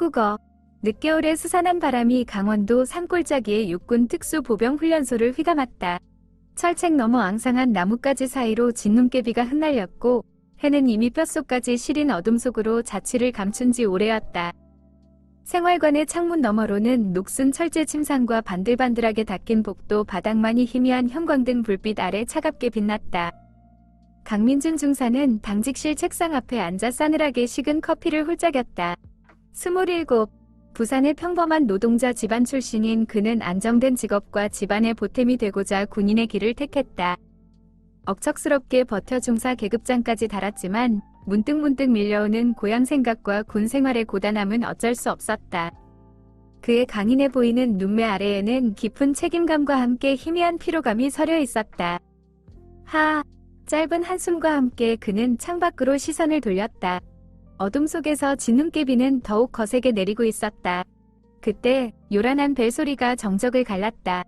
한국어. 늦겨울의 스산한 바람이 강원도 산골짜기의 육군 특수보병훈련소를 휘감았다. 철책 너머 앙상한 나뭇가지 사이로 진눈깨비가 흩날렸고 해는 이미 뼛속까지 시린 어둠 속으로 자취를 감춘 지 오래였다. 생활관의 창문 너머로는 녹슨 철제 침상과 반들반들하게 닦인 복도 바닥만이 희미한 형광등 불빛 아래 차갑게 빛났다. 강민준 중사는 당직실 책상 앞에 앉아 싸늘하게 식은 커피를 홀짝였다. 27, 부산의 평범한 노동자 집안 출신인 그는 안정된 직업과 집안의 보탬이 되고자 군인의 길을 택했다. 억척스럽게 버텨 중사 계급장까지 달았지만 문득문득 밀려오는 고향 생각과 군 생활의 고단함은 어쩔 수 없었다. 그의 강인해 보이는 눈매 아래에는 깊은 책임감과 함께 희미한 피로감이 서려 있었다. 짧은 한숨과 함께 그는 창밖으로 시선을 돌렸다. 어둠 속에서 진눈깨비는 더욱 거세게 내리고 있었다. 그때 요란한 벨소리가 정적을 갈랐다.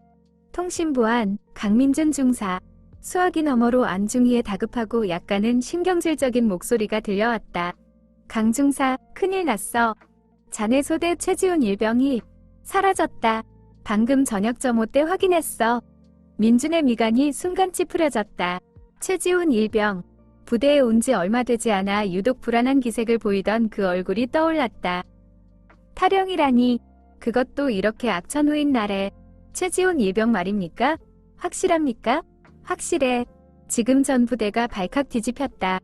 통신부안 강민준 중사. 수화기 너머로 안중희의 다급하고 약간은 신경질적인 목소리가 들려왔다. 강 중사, 큰일 났어. 자네 소대 최지훈 일병이 사라졌다. 방금 저녁 점호 때 확인했어. 민준의 미간이 순간 찌푸려졌다. 최지훈 일병. 부대에 온 지 얼마 되지 않아 유독 불안한 기색을 보이던 그 얼굴이 떠올랐다. 탈영이라니. 그것도 이렇게 악천후인 날에. 최지훈 일병 말입니까? 확실합니까? 확실해. 지금 전 부대가 발칵 뒤집혔다.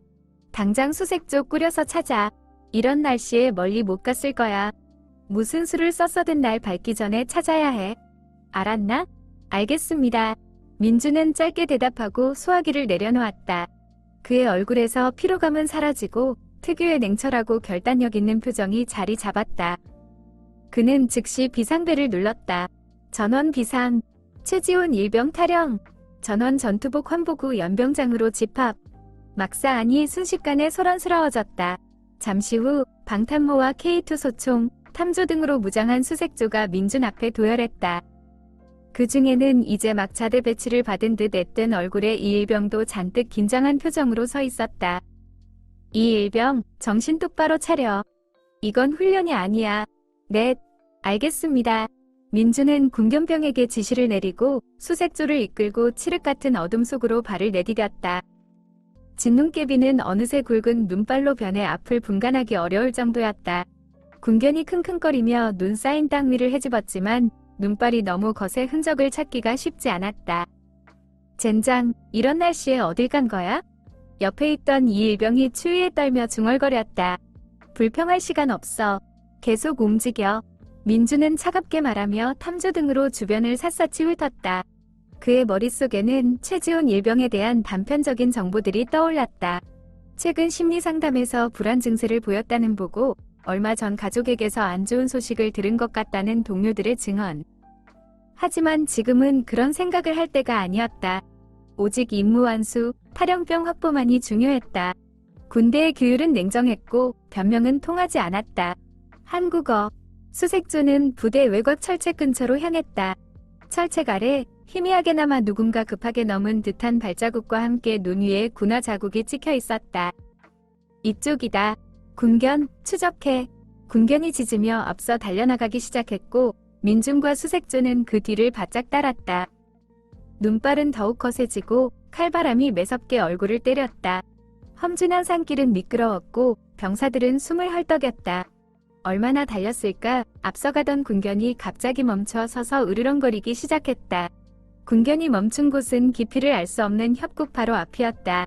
당장 수색조 꾸려서 찾아. 이런 날씨에 멀리 못 갔을 거야. 무슨 수를 썼어든 날 밝기 전에 찾아야 해. 알았나? 알겠습니다. 민주는 짧게 대답하고 수화기를 내려놓았다. 그의 얼굴에서 피로감은 사라지고 특유의 냉철하고 결단력 있는 표정이 자리 잡았다. 그는 즉시 비상벨을 눌렀다. 전원 비상. 최지훈 일병 탈영. 전원 전투복 환복 후 연병장으로 집합. 막사안이 순식간에 소란스러워졌다. 잠시 후 방탄모와 K2 소총, 탐조 등으로 무장한 수색조가 민준 앞에 도열했다. 그 중에는 이제 막 자대 배치를 받은 듯 앳된 얼굴에 이 일병도 잔뜩 긴장한 표정으로 서 있었다. 이 일병, 정신 똑바로 차려. 이건 훈련이 아니야. 네, 알겠습니다. 민준은 군견병에게 지시를 내리고 수색조를 이끌고 칠흑 같은 어둠 속으로 발을 내디뎠다. 진눈깨비는 어느새 굵은 눈발로 변해 앞을 분간하기 어려울 정도였다. 군견이 킁킁거리며 눈 쌓인 땅 위를 헤집었지만 눈발이 너무 거세 흔적을 찾기가 쉽지 않았다. 젠장, 이런 날씨에 어딜 간 거야? 옆에 있던 이 일병이 추위에 떨며 중얼거렸다. 불평할 시간 없어. 계속 움직여. 민주는 차갑게 말하며 탐조 등으로 주변을 샅샅이 훑었다. 그의 머릿속에는 최지훈 일병에 대한 단편적인 정보들이 떠올랐다. 최근 심리상담에서 불안 증세를 보였다는 보고, 얼마 전 가족에게서 안 좋은 소식을 들은 것 같다는 동료들의 증언. 하지만 지금은 그런 생각을 할 때가 아니었다. 오직 임무 완수, 탈영병 확보만이 중요했다. 군대의 규율은 냉정했고 변명은 통하지 않았다. 한국어. 수색조는 부대 외곽 철책 근처로 향했다. 철책 아래 희미하게나마 누군가 급하게 넘은 듯한 발자국과 함께 눈 위에 군화 자국이 찍혀 있었다. 이쪽이다. 군견, 추적해. 군견이 짖으며 앞서 달려나가기 시작했고 민준과 수색조는 그 뒤를 바짝 따랐다. 눈발은 더욱 거세지고 칼바람이 매섭게 얼굴을 때렸다. 험준한 산길은 미끄러웠고 병사들은 숨을 헐떡였다. 얼마나 달렸을까? 앞서가던 군견이 갑자기 멈춰 서서 으르렁거리기 시작했다. 군견이 멈춘 곳은 깊이를 알 수 없는 협곡 바로 앞이었다.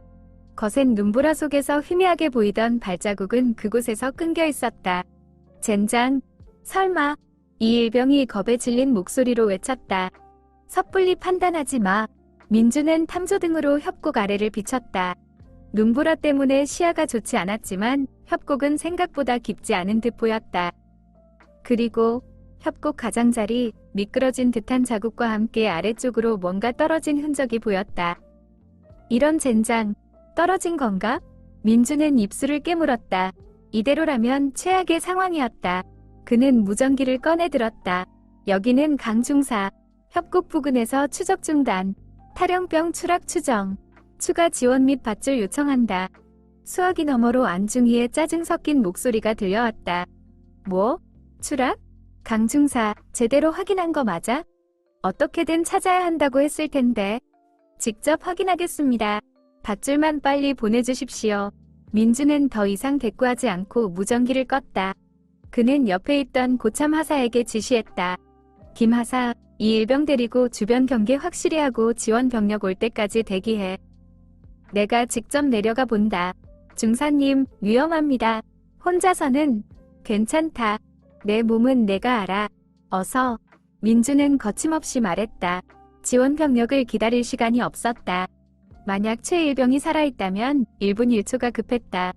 거센 눈보라 속에서 희미하게 보이던 발자국은 그곳에서 끊겨 있었다. 젠장, 설마. 이 일병이 겁에 질린 목소리로 외쳤다. 섣불리 판단하지 마. 민주는 탐조 등으로 협곡 아래를 비쳤다. 눈보라 때문에 시야가 좋지 않았지만 협곡은 생각보다 깊지 않은 듯 보였다. 그리고 협곡 가장자리, 미끄러진 듯한 자국과 함께 아래쪽으로 뭔가 떨어진 흔적이 보였다. 이런 젠장, 떨어진 건가? 민주는 입술을 깨물었다. 이대로라면 최악의 상황이었다. 그는 무전기를 꺼내 들었다. 여기는 강중사. 협곡 부근에서 추적 중단. 탈영병 추락 추정. 추가 지원 및 밧줄 요청한다. 수화기 너머로 안중희의 짜증 섞인 목소리가 들려왔다. 뭐? 추락? 강중사, 제대로 확인한 거 맞아? 어떻게든 찾아야 한다고 했을 텐데. 직접 확인하겠습니다. 밧줄만 빨리 보내주십시오. 민주는 더 이상 대꾸하지 않고 무전기를 껐다. 그는 옆에 있던 고참 하사에게 지시했다. 김 하사, 이 일병 데리고 주변 경계 확실히 하고 지원 병력 올 때까지 대기해. 내가 직접 내려가 본다. 중사님, 위험합니다. 혼자서는 괜찮다. 내 몸은 내가 알아. 어서. 민주는 거침없이 말했다. 지원 병력을 기다릴 시간이 없었다. 만약 최 일병이 살아있다면 1분 1초가 급했다.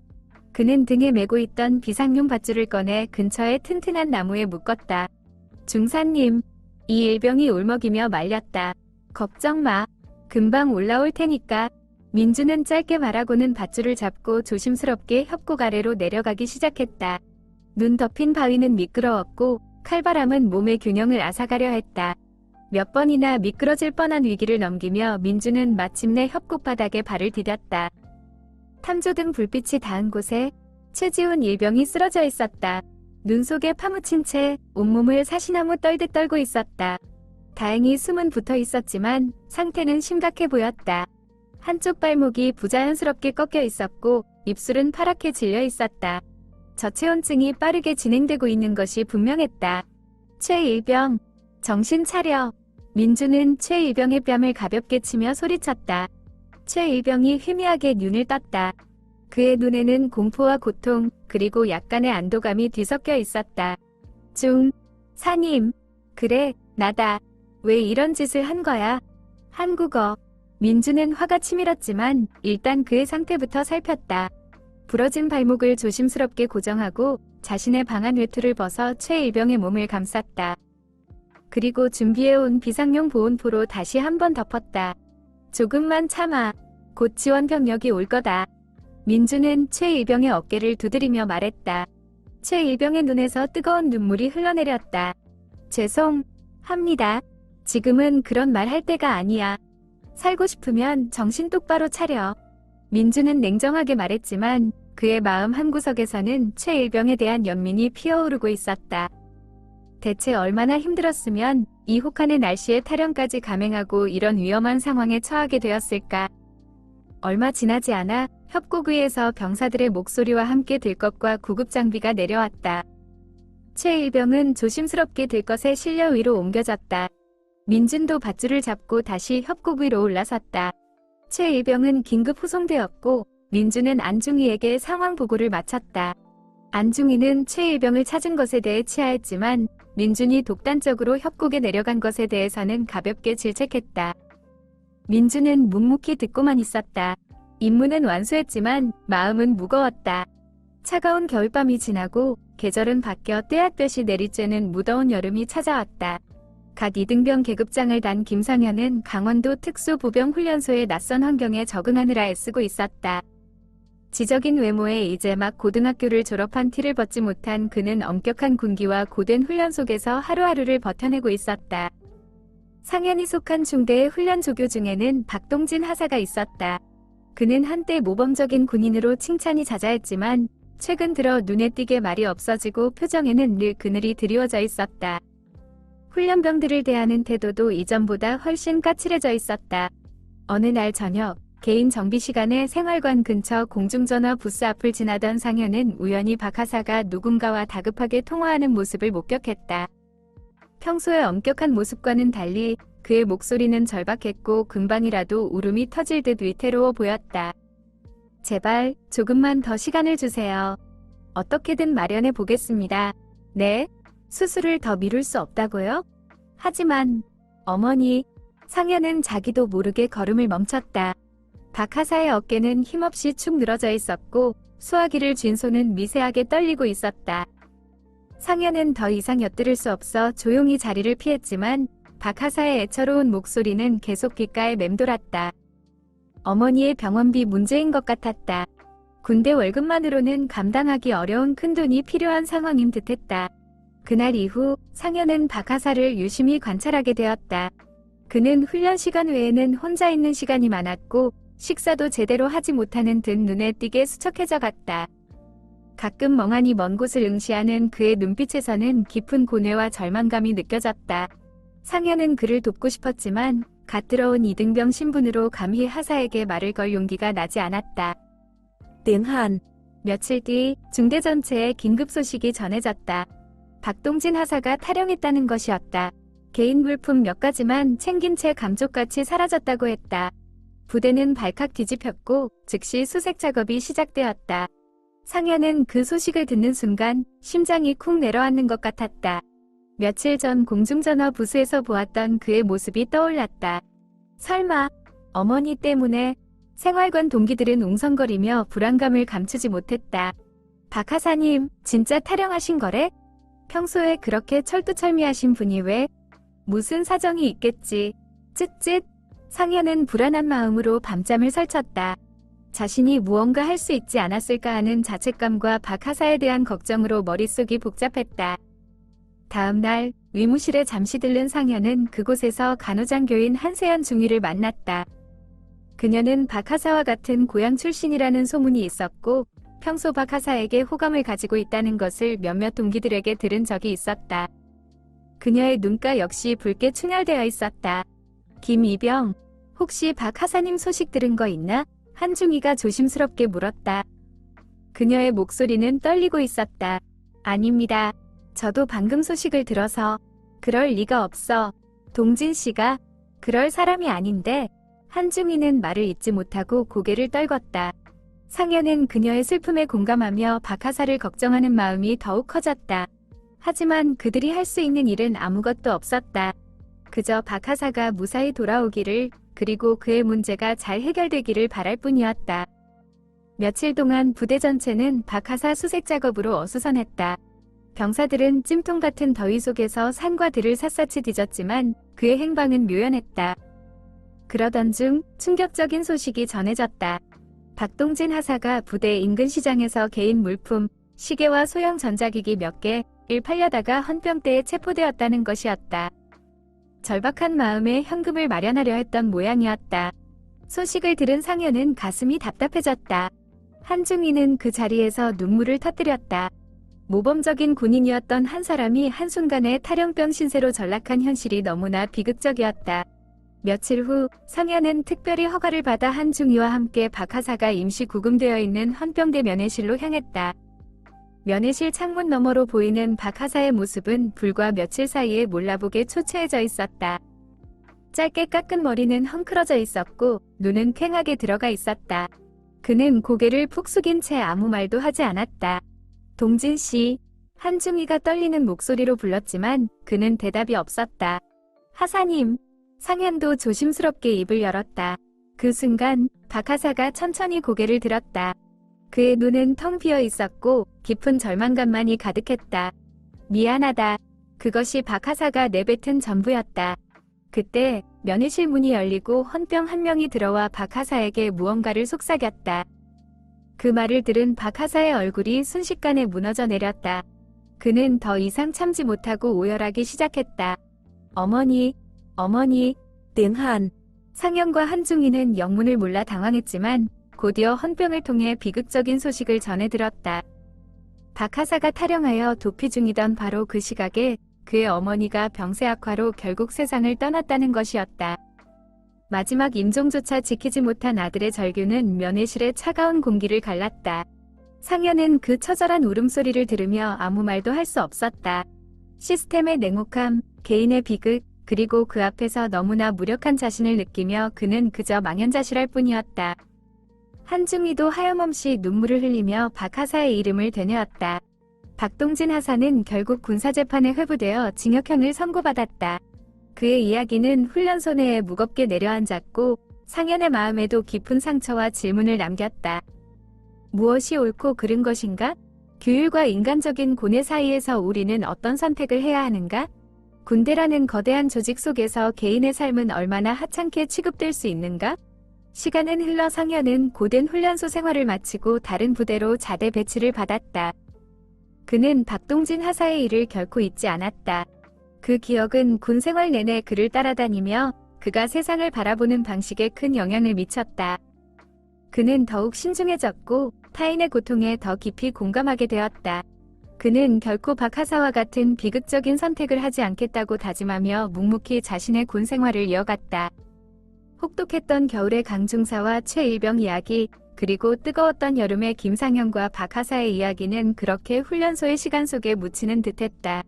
그는 등에 메고 있던 비상용 밧줄을 꺼내 근처의 튼튼한 나무에 묶었다. 중사님, 이 일병이 울먹이며 말렸다. 걱정 마. 금방 올라올 테니까. 민주는 짧게 말하고는 밧줄을 잡고 조심스럽게 협곡 아래로 내려가기 시작했다. 눈 덮인 바위는 미끄러웠고 칼바람은 몸의 균형을 앗아가려 했다. 몇 번이나 미끄러질 뻔한 위기를 넘기며 민주는 마침내 협곡 바닥에 발을 디뎠다. 탐조등 불빛이 닿은 곳에 최지훈 일병이 쓰러져 있었다. 눈 속에 파묻힌 채 온몸을 사시나무 떨듯 떨고 있었다. 다행히 숨은 붙어 있었지만 상태는 심각해 보였다. 한쪽 발목이 부자연스럽게 꺾여 있었고 입술은 파랗게 질려 있었다. 저체온증이 빠르게 진행되고 있는 것이 분명했다. 최 일병, 정신 차려. 민주는 최 일병의 뺨을 가볍게 치며 소리쳤다. 최 일병이 희미하게 눈을 떴다. 그의 눈에는 공포와 고통, 그리고 약간의 안도감이 뒤섞여 있었다. 사님. 그래, 나다. 왜 이런 짓을 한 거야? 한국어. 민주는 화가 치밀었지만 일단 그의 상태부터 살폈다. 부러진 발목을 조심스럽게 고정하고 자신의 방한 외투를 벗어 최 일병의 몸을 감쌌다. 그리고 준비해온 비상용 보온포로 다시 한 번 덮었다. 조금만 참아. 곧 지원 병력이 올 거다. 민주는 최 일병의 어깨를 두드리며 말했다. 최 일병의 눈에서 뜨거운 눈물이 흘러내렸다. 죄송합니다. 지금은 그런 말 할 때가 아니야. 살고 싶으면 정신 똑바로 차려. 민주는 냉정하게 말했지만 그의 마음 한구석에서는 최 일병에 대한 연민이 피어오르고 있었다. 대체 얼마나 힘들었으면 이 혹한의 날씨에 탈영까지 감행하고 이런 위험한 상황에 처하게 되었을까. 얼마 지나지 않아 협곡 위에서 병사들의 목소리와 함께 들것과 구급장비가 내려왔다. 최 일병은 조심스럽게 들것에 실려 위로 옮겨졌다. 민준도 밧줄을 잡고 다시 협곡 위로 올라섰다. 최 일병은 긴급 후송되었고 민주는 안중희에게 상황 보고를 마쳤다. 안중희는 최 일병을 찾은 것에 대해 치하했지만 민준이 독단적으로 협곡에 내려간 것에 대해서는 가볍게 질책했다. 민주는 묵묵히 듣고만 있었다. 임무는 완수했지만 마음은 무거웠다. 차가운 겨울밤이 지나고 계절은 바뀌어 떼약볕이 내리쬐는 무더운 여름이 찾아왔다. 갓 이등병 계급장을 단 김상현은 강원도 특수보병훈련소의 낯선 환경에 적응하느라 애쓰고 있었다. 지적인 외모에 이제 막 고등학교를 졸업한 티를 벗지 못한 그는 엄격한 군기와 고된 훈련 속에서 하루하루를 버텨내고 있었다. 상현이 속한 중대의 훈련 조교 중에는 박동진 하사가 있었다. 그는 한때 모범적인 군인으로 칭찬이 자자했지만 최근 들어 눈에 띄게 말이 없어지고 표정에는 늘 그늘이 드리워져 있었다. 훈련병들을 대하는 태도도 이전보다 훨씬 까칠해져 있었다. 어느 날 저녁, 개인 정비 시간에 생활관 근처 공중전화 부스 앞을 지나던 상현은 우연히 박 하사가 누군가와 다급하게 통화하는 모습을 목격했다. 평소의 엄격한 모습과는 달리 그의 목소리는 절박했고 금방이라도 울음이 터질 듯 위태로워 보였다. 제발 조금만 더 시간을 주세요. 어떻게든 마련해 보겠습니다. 네? 수술을 더 미룰 수 없다고요? 하지만 어머니, 상현은 자기도 모르게 걸음을 멈췄다. 박 하사의 어깨는 힘없이 축 늘어져 있었고 수화기를 쥔 손은 미세하게 떨리고 있었다. 상현은 더 이상 엿들을 수 없어 조용히 자리를 피했지만 박 하사의 애처로운 목소리는 계속 귓가에 맴돌았다. 어머니의 병원비 문제인 것 같았다. 군대 월급만으로는 감당하기 어려운 큰돈이 필요한 상황인 듯했다. 그날 이후 상현은 박 하사를 유심히 관찰하게 되었다. 그는 훈련 시간 외에는 혼자 있는 시간이 많았고 식사도 제대로 하지 못하는 듯 눈에 띄게 수척해져 갔다. 가끔 멍하니 먼 곳을 응시하는 그의 눈빛에서는 깊은 고뇌와 절망감이 느껴졌다. 상현은 그를 돕고 싶었지만 갓 들어온 이등병 신분으로 감히 하사에게 말을 걸 용기가 나지 않았다. Tiếng Hàn. 며칠 뒤 중대 전체에 긴급 소식이 전해졌다. 박동진 하사가 탈영했다는 것이었다. 개인 물품 몇 가지만 챙긴 채 감쪽같이 사라졌다고 했다. 부대는 발칵 뒤집혔고 즉시 수색 작업이 시작되었다. 상현은 그 소식을 듣는 순간 심장이 쿵 내려앉는 것 같았다. 며칠 전 공중전화 부스에서 보았던 그의 모습이 떠올랐다. 설마 어머니 때문에? 생활관 동기들은 웅성거리며 불안감을 감추지 못했다. 박 하사님, 진짜 탈영하신 거래? 평소에 그렇게 철두철미하신 분이 왜? 무슨 사정이 있겠지. 쯧쯧. 상현은 불안한 마음으로 밤잠을 설쳤다. 자신이 무언가 할 수 있지 않았을까 하는 자책감과 박 하사에 대한 걱정으로 머릿속이 복잡했다. 다음 날 의무실에 잠시 들른 상현은 그곳에서 간호장교인 한세연 중위를 만났다. 그녀는 박 하사와 같은 고향 출신이라는 소문이 있었고 평소 박 하사에게 호감을 가지고 있다는 것을 몇몇 동기들에게 들은 적이 있었다. 그녀의 눈가 역시 붉게 충혈되어 있었다. 김이병, 혹시 박 하사님 소식 들은 거 있나? 한중이가 조심스럽게 물었다. 그녀의 목소리는 떨리고 있었다. 아닙니다. 저도 방금 소식을 들어서. 그럴 리가 없어. 동진 씨가? 그럴 사람이 아닌데. 한중이는 말을 잇지 못하고 고개를 떨궜다. 상현은 그녀의 슬픔에 공감하며 박 하사를 걱정하는 마음이 더욱 커졌다. 하지만 그들이 할 수 있는 일은 아무것도 없었다. 그저 박 하사가 무사히 돌아오기를, 그리고 그의 문제가 잘 해결되기를 바랄 뿐이었다. 며칠 동안 부대 전체는 박 하사 수색 작업으로 어수선했다. 병사들은 찜통 같은 더위 속에서 산과 들을 샅샅이 뒤졌지만 그의 행방은 묘연했다. 그러던 중 충격적인 소식이 전해졌다. 박동진 하사가 부대 인근 시장에서 개인 물품, 시계와 소형 전자기기 몇 개를 팔려다가 헌병대에 체포되었다는 것이었다. 절박한 마음에 현금을 마련하려 했던 모양이었다. 소식을 들은 상현은 가슴이 답답해졌다. 한중이는 그 자리에서 눈물을 터뜨렸다. 모범적인 군인이었던 한 사람이 한순간에 탈영병 신세로 전락한 현실이 너무나 비극적이었다. 며칠 후 상현은 특별히 허가를 받아 한중이와 함께 박 하사가 임시 구금되어 있는 헌병대 면회실로 향했다. 면회실 창문 너머로 보이는 박 하사의 모습은 불과 며칠 사이에 몰라보게 초췌해져 있었다. 짧게 깎은 머리는 헝클어져 있었고 눈은 퀭하게 들어가 있었다. 그는 고개를 푹 숙인 채 아무 말도 하지 않았다. 동진 씨, 한중이가 떨리는 목소리로 불렀지만 그는 대답이 없었다. 하사님, 상현도 조심스럽게 입을 열었다. 그 순간 박 하사가 천천히 고개를 들었다. 그의 눈은 텅 비어 있었고 깊은 절망감만이 가득했다. 미안하다. 그것이 박 하사가 내뱉은 전부였다. 그때 면회실 문이 열리고 헌병 한 명이 들어와 박 하사에게 무언가를 속삭였다. 그 말을 들은 박 하사의 얼굴이 순식간에 무너져 내렸다. 그는 더 이상 참지 못하고 오열하기 시작했다. 어머니, 어머니. Tiếng Hàn. 상현과 한중이는 영문을 몰라 당황했지만 곧이어 헌병을 통해 비극적인 소식을 전해 들었다. 박 하사가 탈영하여 도피 중이던 바로 그 시각에 그의 어머니가 병세 악화로 결국 세상을 떠났다는 것이었다. 마지막 임종조차 지키지 못한 아들의 절규는 면회실의 차가운 공기를 갈랐다. 상현은 그 처절한 울음소리를 들으며 아무 말도 할 수 없었다. 시스템의 냉혹함, 개인의 비극, 그리고 그 앞에서 너무나 무력한 자신을 느끼며 그는 그저 망연자실할 뿐이었다. 한중이도 하염없이 눈물을 흘리며 박 하사의 이름을 되뇌었다. 박동진 하사는 결국 군사재판에 회부되어 징역형을 선고받았다. 그의 이야기는 훈련소 내에 무겁게 내려앉았고 상현의 마음에도 깊은 상처와 질문을 남겼다. 무엇이 옳고 그른 것인가? 규율과 인간적인 고뇌 사이에서 우리는 어떤 선택을 해야 하는가? 군대라는 거대한 조직 속에서 개인의 삶은 얼마나 하찮게 취급될 수 있는가? 시간은 흘러 상현은 고된 훈련소 생활을 마치고 다른 부대로 자대 배치를 받았다. 그는 박동진 하사의 일을 결코 잊지 않았다. 그 기억은 군 생활 내내 그를 따라다니며 그가 세상을 바라보는 방식에 큰 영향을 미쳤다. 그는 더욱 신중해졌고 타인의 고통에 더 깊이 공감하게 되었다. 그는 결코 박하사와 같은 비극적인 선택을 하지 않겠다고 다짐하며 묵묵히 자신의 군 생활을 이어갔다. 혹독했던 겨울의 강중사와 최일병 이야기, 그리고 뜨거웠던 여름의 김상현과 박하사의 이야기는 그렇게 훈련소의 시간 속에 묻히는 듯했다.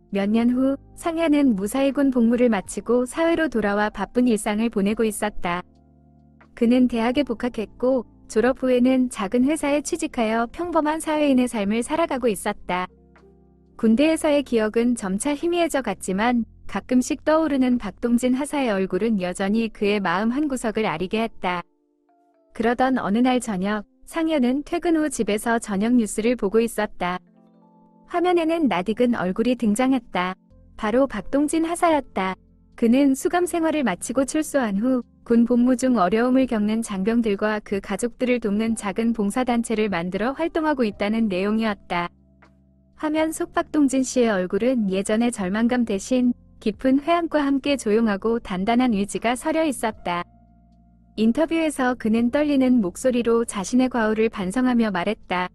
몇 년 후 상현은 무사히 군 복무를 마치고 사회로 돌아와 바쁜 일상을 보내고 있었다. 그는 대학에 복학했고 졸업 후에는 작은 회사에 취직하여 평범한 사회인의 삶을 살아가고 있었다. 군대에서의 기억은 점차 희미해져 갔지만 가끔씩 떠오르는 박동진 하사의 얼굴은 여전히 그의 마음 한구석을 아리게 했다. 그러던 어느 날 저녁, 상현은 퇴근 후 집에서 저녁 뉴스를 보고 있었다. 화면에는 낯익은 얼굴이 등장했다. 바로 박동진 하사였다. 그는 수감 생활을 마치고 출소한 후 군 복무 중 어려움을 겪는 장병들과 그 가족들을 돕는 작은 봉사단체를 만들어 활동하고 있다는 내용이었다. 화면 속 박동진 씨의 얼굴은 예전의 절망감 대신 깊은 회한과 함께 조용하고 단단한 의지가 서려 있었다. 인터뷰에서 그는 떨리는 목소리로 자신의 과오를 반성하며 말했다.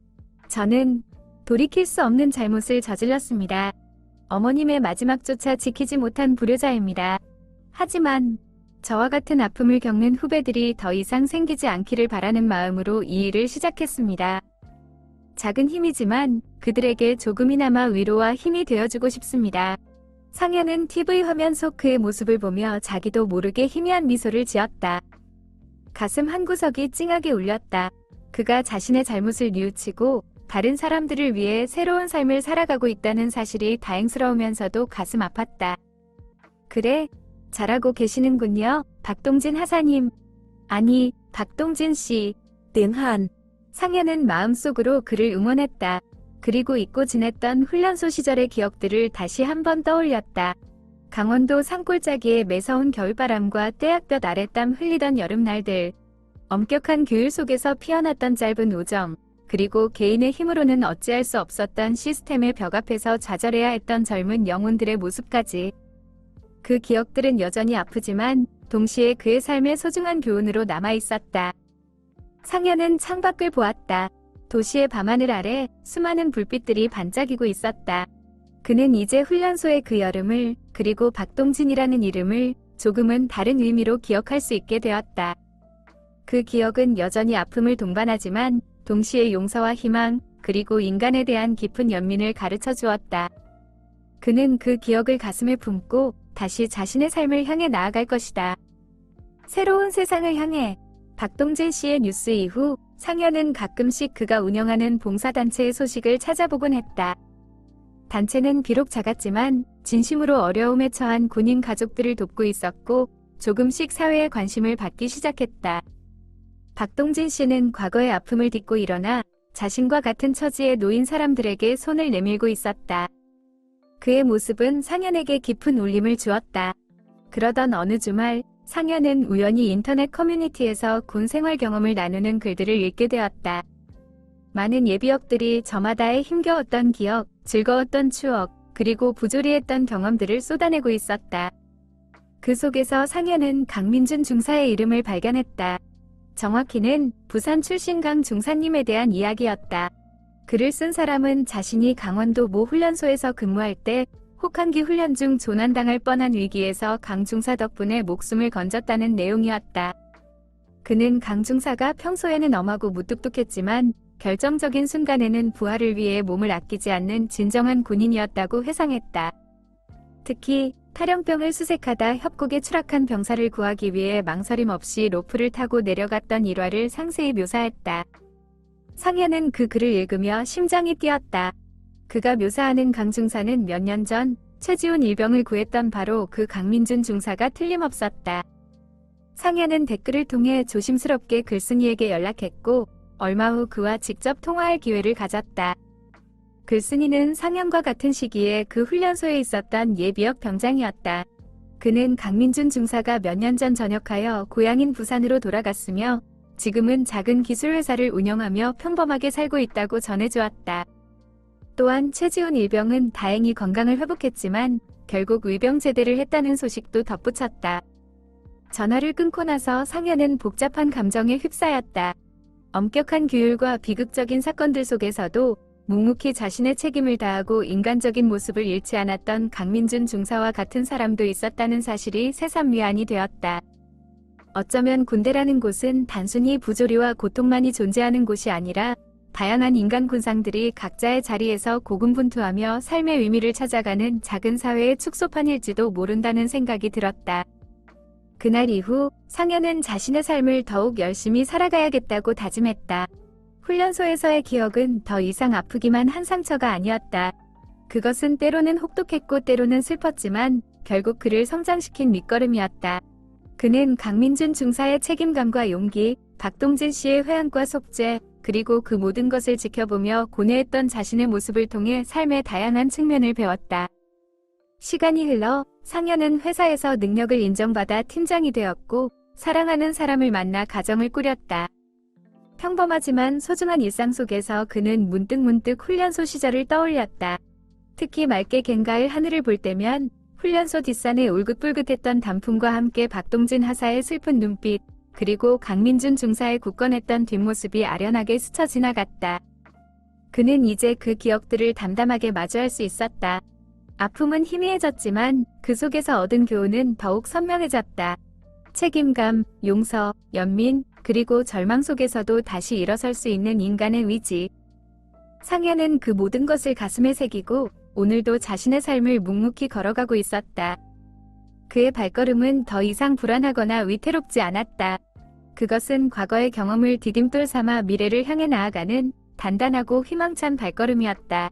저는 돌이킬 수 없는 잘못을 저질렀습니다. 어머님의 마지막조차 지키지 못한 불효자입니다. 하지만 저와 같은 아픔을 겪는 후배들이 더 이상 생기지 않기를 바라는 마음으로 이 일을 시작했습니다. 작은 힘이지만 그들에게 조금이나마 위로와 힘이 되어주고 싶습니다. 상현은 TV 화면 속 그의 모습을 보며 자기도 모르게 희미한 미소를 지었다. 가슴 한구석이 찡하게 울렸다. 그가 자신의 잘못을 뉘우치고 다른 사람들을 위해 새로운 삶을 살아가고 있다는 사실이 다행스러우면서도 가슴 아팠다. 그래, 잘하고 계시는군요, 박동진 하사님. 아니, 박동진 씨. tiếng Hàn, 상현은 마음속으로 그를 응원했다. 그리고 잊고 지냈던 훈련소 시절의 기억들을 다시 한번 떠올렸다. 강원도 산골짜기의 매서운 겨울바람과 떼약볕 아래 땀 흘리던 여름날들. 엄격한 규율 속에서 피어났던 짧은 우정. 그리고 개인의 힘으로는 어찌할 수 없었던 시스템의 벽 앞에서 좌절해야 했던 젊은 영혼들의 모습까지. 그 기억들은 여전히 아프지만 동시에 그의 삶의 소중한 교훈으로 남아있었다. 상현은 창밖을 보았다. 도시의 밤하늘 아래 수많은 불빛들이 반짝이고 있었다. 그는 이제 훈련소의 그 여름을, 그리고 박동진이라는 이름을 조금은 다른 의미로 기억할 수 있게 되었다. 그 기억은 여전히 아픔을 동반하지만 동시에 용서와 희망, 그리고 인간에 대한 깊은 연민을 가르쳐 주었다. 그는 그 기억을 가슴에 품고 다시 자신의 삶을 향해 나아갈 것이다. 새로운 세상을 향해. 박동진 씨의 뉴스 이후 상현은 가끔씩 그가 운영하는 봉사단체의 소식을 찾아보곤 했다. 단체는 비록 작았지만 진심으로 어려움에 처한 군인 가족들을 돕고 있었고 조금씩 사회의 관심을 받기 시작했다. 박동진 씨는 과거의 아픔을 딛고 일어나 자신과 같은 처지에 놓인 사람들에게 손을 내밀고 있었다. 그의 모습은 상현에게 깊은 울림을 주었다. 그러던 어느 주말, 상현은 우연히 인터넷 커뮤니티에서 군 생활 경험을 나누는 글들을 읽게 되었다. 많은 예비역들이 저마다의 힘겨웠던 기억, 즐거웠던 추억, 그리고 부조리했던 경험들을 쏟아내고 있었다. 그 속에서 상현은 강민준 중사의 이름을 발견했다. 정확히는 부산 출신 강 중사님에 대한 이야기였다. 글을 쓴 사람은 자신이 강원도 모 훈련소에서 근무할 때 혹한기 훈련 중 조난당할 뻔한 위기에서 강 중사 덕분에 목숨을 건졌다는 내용이었다. 그는 강 중사가 평소에는 엄하고 무뚝뚝했지만 결정적인 순간에는 부하를 위해 몸을 아끼지 않는 진정한 군인이었다고 회상했다. 특히 탈영병을 수색하다 협곡에 추락한 병사를 구하기 위해 망설임 없이 로프를 타고 내려갔던 일화를 상세히 묘사했다. 상현은 그 글을 읽으며 심장이 뛰었다. 그가 묘사하는 강 중사는 몇 년 전 최지훈 일병을 구했던 바로 그 강민준 중사가 틀림없었다. 상현은 댓글을 통해 조심스럽게 글쓴이에게 연락했고 얼마 후 그와 직접 통화할 기회를 가졌다. 글쓴이는 상현과 같은 시기에 그 훈련소에 있었던 예비역 병장이었다. 그는 강민준 중사가 몇 년 전 전역하여 고향인 부산으로 돌아갔으며 지금은 작은 기술회사를 운영하며 평범하게 살고 있다고 전해주었다. 또한 최지훈 일병은 다행히 건강을 회복했지만 결국 의병 제대를 했다는 소식도 덧붙였다. 전화를 끊고 나서 상현은 복잡한 감정에 휩싸였다. 엄격한 규율과 비극적인 사건들 속에서도 묵묵히 자신의 책임을 다하고 인간적인 모습을 잃지 않았던 강민준 중사와 같은 사람도 있었다는 사실이 새삼위안이 되었다. 어쩌면 군대라는 곳은 단순히 부조리와 고통만이 존재하는 곳이 아니라 다양한 인간 군상들이 각자의 자리에서 고군분투하며 삶의 의미를 찾아가는 작은 사회의 축소판일지도 모른다는 생각이 들었다. 그날 이후 상현은 자신의 삶을 더욱 열심히 살아가야겠다고 다짐했다. 훈련소에서의 기억은 더 이상 아프기만 한 상처가 아니었다. 그것은 때로는 혹독했고 때로는 슬펐지만 결국 그를 성장시킨 밑거름이었다. 그는 강민준 중사의 책임감과 용기, 박동진 씨의 회한과 속죄, 그리고 그 모든 것을 지켜보며 고뇌했던 자신의 모습을 통해 삶의 다양한 측면을 배웠다. 시간이 흘러 상현은 회사에서 능력을 인정받아 팀장이 되었고 사랑하는 사람을 만나 가정을 꾸렸다. 평범하지만 소중한 일상 속에서 그는 문득문득 훈련소 시절을 떠올렸다. 특히 맑게 갠가을 하늘을 볼 때면 훈련소 뒷산에 울긋불긋했던 단풍과 함께 박동진 하사의 슬픈 눈빛, 그리고 강민준 중사의 굳건했던 뒷모습이 아련하게 스쳐 지나갔다. 그는 이제 그 기억들을 담담하게 마주할 수 있었다. 아픔은 희미해졌지만 그 속에서 얻은 교훈은 더욱 선명해졌다. 책임감, 용서, 연민, 그리고 절망 속에서도 다시 일어설 수 있는 인간의 위지. 상현은 그 모든 것을 가슴에 새기고 오늘도 자신의 삶을 묵묵히 걸어가고 있었다. 그의 발걸음은 더 이상 불안하거나 위태롭지 않았다. 그것은 과거의 경험을 디딤돌 삼아 미래를 향해 나아가는 단단하고 희망찬 발걸음이었다.